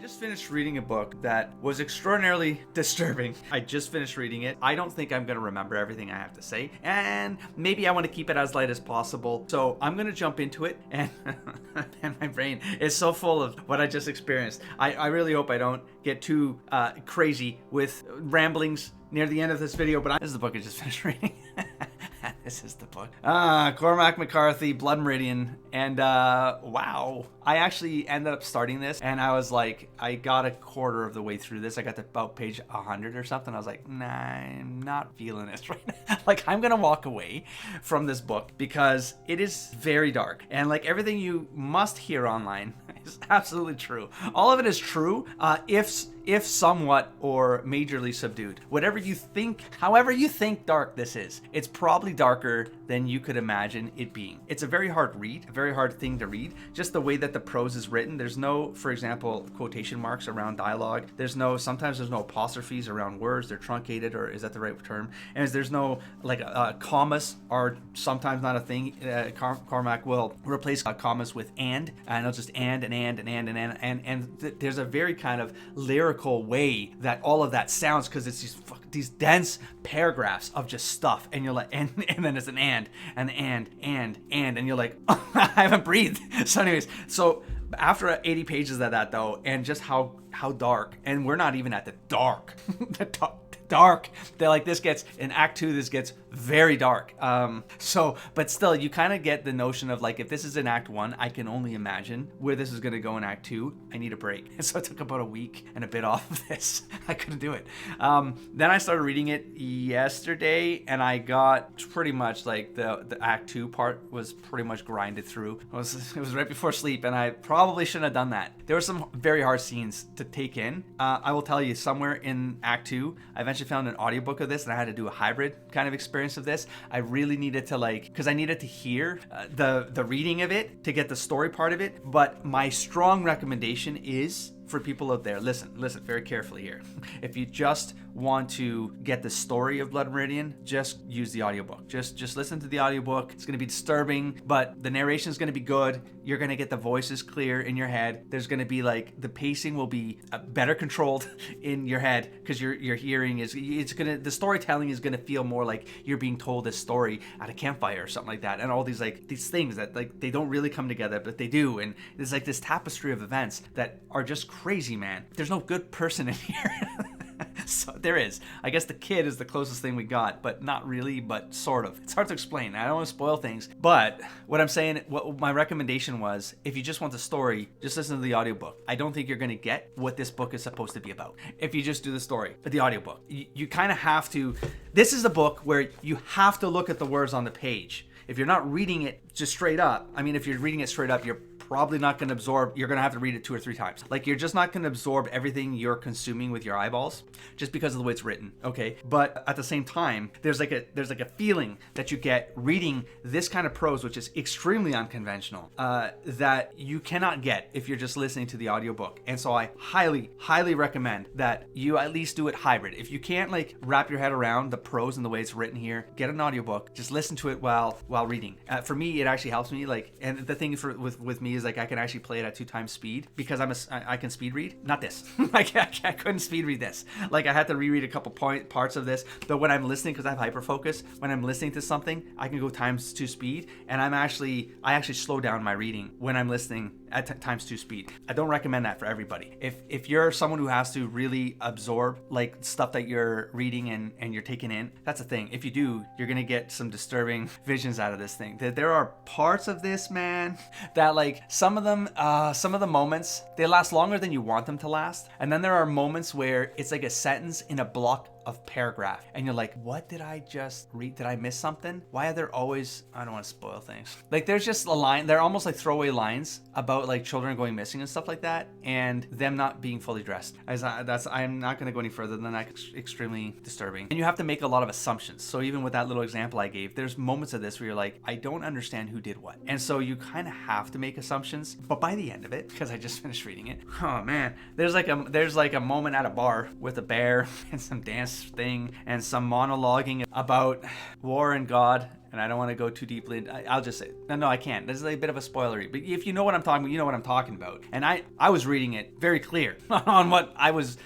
just finished reading a book that was extraordinarily disturbing. I just finished reading it. I don't think I'm going to remember everything I have to say, and maybe I want to keep it as light as possible. So I'm going to jump into it, and, and my brain is so full of what I just experienced. I really hope I don't get too crazy with ramblings near the end of this video, but this is the book I just finished reading. This is the book. Cormac McCarthy, Blood Meridian. And wow. I actually ended up starting this and I was like, I got a quarter of the way through this. I got to about page 100 or something. I was like, nah, I'm not feeling this right now. Like, I'm going to walk away from this book because it is very dark. And like everything you must hear online is absolutely true. All of it is true if somewhat or majorly subdued. Whatever you think, however you think dark this is, it's probably darker than you could imagine it being. It's a very hard read, a very hard thing to read. Just the way that the prose is written. There's no, for example, quotation marks around dialogue. Sometimes there's no apostrophes around words. They're truncated, or is that the right term? And there's no, like, commas are sometimes not a thing. Cormac will replace commas with and it'll just and there's a very kind of lyrical way that all of that sounds, because it's these dense paragraphs of just stuff, and you're like, and then it's an and you're like, oh, I haven't breathed. So anyways, so after 80 pages of that though, and just how dark, and we're not even at the dark, dark. They're like, this gets in Act 2, this gets very dark. But still, you kind of get the notion of like, if this is in Act 1, I can only imagine where this is going to go in Act 2. I need a break. And so I took about a week and a bit off of this. I couldn't do it. Then I started reading it yesterday, and I got pretty much like the Act 2 part was pretty much grinded through. It was right before sleep, and I probably shouldn't have done that. There were some very hard scenes to take in. I will tell you, somewhere in Act 2, I eventually found an audiobook of this, and I had to do a hybrid kind of experience of this. I really needed to, like, because I needed to hear the reading of it to get the story part of it. But my strong recommendation is for people out there, listen very carefully here. If you just want to get the story of Blood Meridian, just use the audiobook. Just listen to the audiobook. It's going to be disturbing, but the narration is going to be good. You're going to get the voices clear in your head. There's going to be like, the pacing will be better controlled in your head, because your hearing is, the storytelling is going to feel more like you're being told this story at a campfire or something like that. And all these things that, like, they don't really come together, but they do. And there's like this tapestry of events that are just crazy, man. There's no good person in here. So there is. I guess the kid is the closest thing we got, but not really, but sort of. It's hard to explain. I don't want to spoil things, but what I'm saying, what my recommendation was, if you just want the story, just listen to the audiobook. I don't think you're going to get what this book is supposed to be about if you just do the story, but the audiobook. You kind of have to. This is a book where you have to look at the words on the page. If you're not reading it just straight up, I mean, if you're reading it straight up, you're probably not going to absorb. You're going to have to read it 2 or 3 times. Like, you're just not going to absorb everything you're consuming with your eyeballs just because of the way it's written. Okay. But at the same time, there's like a feeling that you get reading this kind of prose, which is extremely unconventional, that you cannot get if you're just listening to the audiobook. And so I highly recommend that you at least do it hybrid. If you can't like wrap your head around the prose and the way it's written here, get an audiobook, just listen to it while reading. For me, it actually helps me. Like, and the thing with me is, like, I can actually play it at 2 times speed, because I can speed read. Not this. I couldn't speed read this. Like, I had to reread a couple parts of this. But when I'm listening, because I have hyperfocus, when I'm listening to something, I can go times 2 speed, and I actually slow down my reading when I'm listening at times 2 speed. I don't recommend that for everybody. If you're someone who has to really absorb like stuff that you're reading and you're taking in, that's a thing. If you do, you're gonna get some disturbing visions out of this thing. There are parts of this, man, that, like, some of the moments, they last longer than you want them to last. And then there are moments where it's like a sentence in a block of paragraph, and you're like, what did I just read? Did I miss something? Why are there always, I don't want to spoil things. Like, there's just a line, they're almost like throwaway lines about like children going missing and stuff like that, and them not being fully dressed. I'm not going to go any further than that. Extremely disturbing. And you have to make a lot of assumptions. So even with that little example I gave, there's moments of this where you're like, I don't understand who did what. And so you kind of have to make assumptions. But by the end of it, because I just finished reading it, oh man, there's like a moment at a bar with a bear and some dancing ass thing and some monologuing about war and God. And I don't want to go too deeply. I'll just say, no, I can't. This is a bit of a spoilery. But if you know what I'm talking about, you know what I'm talking about. And I was reading it very clear on what I was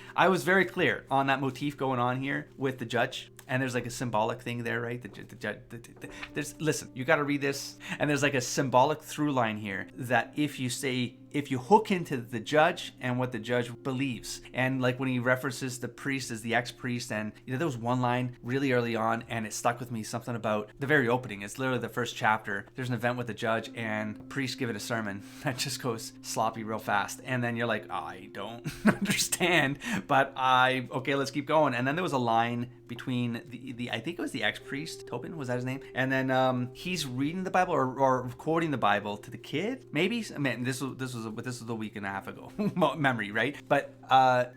very clear on that motif going on here with the judge. And there's like a symbolic thing there, right? Listen, you got to read this. And there's like a symbolic through line here that if you hook into the judge and what the judge believes, and like when he references the priest as the ex-priest, and there was one line really early on and it stuck with me, something about the very opening. It's literally the first chapter. There's an event with the judge and priest giving a sermon that just goes sloppy real fast. And then you're like, I don't understand, but okay, let's keep going. And then there was a line between the I think it was the ex-priest, Tobin, was that his name? And then he's reading the Bible or quoting the Bible to the kid, maybe. I mean, this was a week and a half ago memory, right? But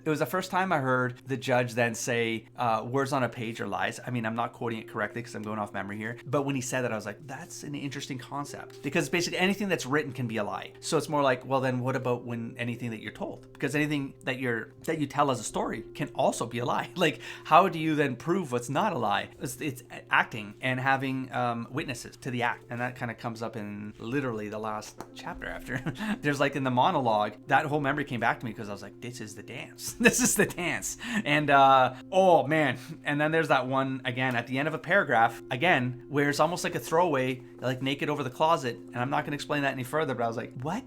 it was the first time I heard the judge then say words on a page are lies. I mean, I'm not quoting it correctly because I'm going off memory here, but when he said that, I was like, that's an interesting concept, because basically anything that's written can be a lie. So it's more like, well, then what about when anything that you're told? Because anything that you tell as a story can also be a lie. Like, how do you then prove what's not a lie? It's acting and having witnesses to the act, and that kind of comes up in literally the last chapter after. There's like in the monologue, that whole memory came back to me because I was like, this is the dance. This is the dance. And oh man. And then there's that one again at the end of a paragraph again where it's almost like a throwaway, like naked over the closet. And I'm not going to explain that any further, but I was like, what?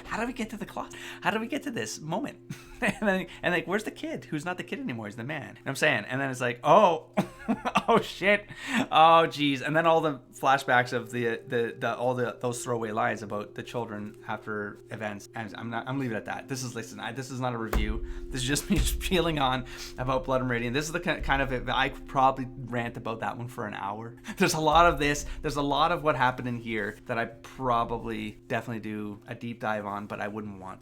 How do we get to the closet? How do we get to this moment? and like, where's the kid? Who's not the kid anymore? He's the man. You know what I'm saying? And then it's like, oh, oh shit. Oh geez. And then all the flashbacks of those throwaway lines about the children after events. And I'm leaving it at that. This is not a review. This is just me feeling on about Blood Meridian. This is the kind of, I could probably rant about that one for an hour. There's a lot of this. There's a lot of what happened in here that I probably definitely do a deep dive on, but I wouldn't want.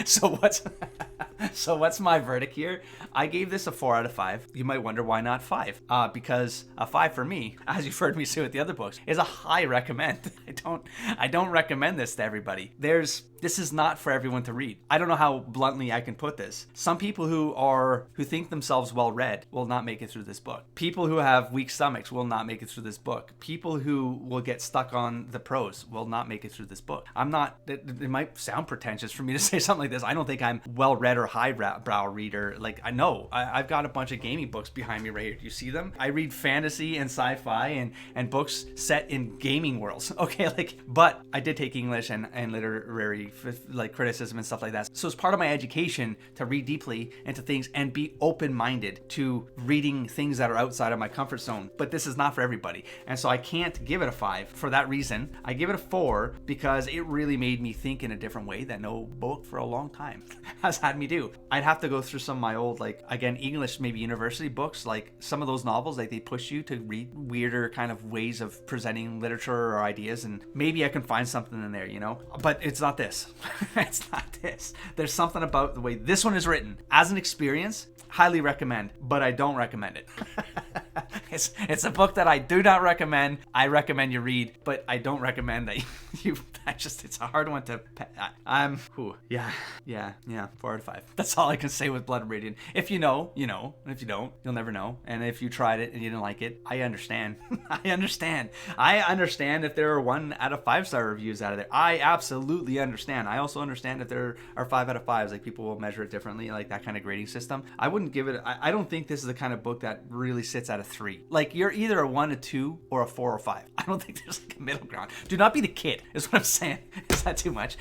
So what's my verdict here? I gave this a 4 out of 5. You might wonder why not 5? Because a 5 for me, as you've heard me say with the other books, is a high recommend. I don't recommend this to everybody. This is not for everyone to read. I don't know how bluntly I can put this. Some people who think themselves well read will not make it through this book. People who have weak stomachs will not make it through this book. People who will get stuck on the prose will not make it through this book. It might sound pretentious for me to say something like this. I don't think I'm well read or highbrow reader. Like, I know I've got a bunch of gaming books behind me right here. Do you see them? I read fantasy and sci-fi and books set in gaming worlds. Okay, but I did take English and literary like criticism and stuff like that. So it's part of my education to read deeply into things and be open-minded to reading things that are outside of my comfort zone. But this is not for everybody. And so I can't give it a 5 for that reason. I give it a 4 because it really made me think in a different way that no book for a long time has had me do. I'd have to go through some of my old, like, again, English, maybe university books, like some of those novels, like they push you to read weirder kind of ways of presenting literature or ideas, and maybe I can find something in there, but it's not this. It's not this. There's something about the way this one is written. As an experience, highly recommend, but I don't recommend it. It's a book that I do not recommend. I recommend you read, but I don't recommend that you it's a hard one to, yeah, 4 out of 5. That's all I can say with Blood Meridian. If you know, and if you don't, you'll never know. And if you tried it and you didn't like it, I understand. I understand if there are 1 out of 5-star reviews out of there. I absolutely understand. I also understand if there are 5 out of 5s, like people will measure it differently, like that kind of grading system. I wouldn't give it, I don't think this is the kind of book that really sits at a 3. Like, you're either a 1, a 2, or a 4 or 5. I don't think there's like a middle ground. Do not be the kid, is what I'm saying. Is that too much?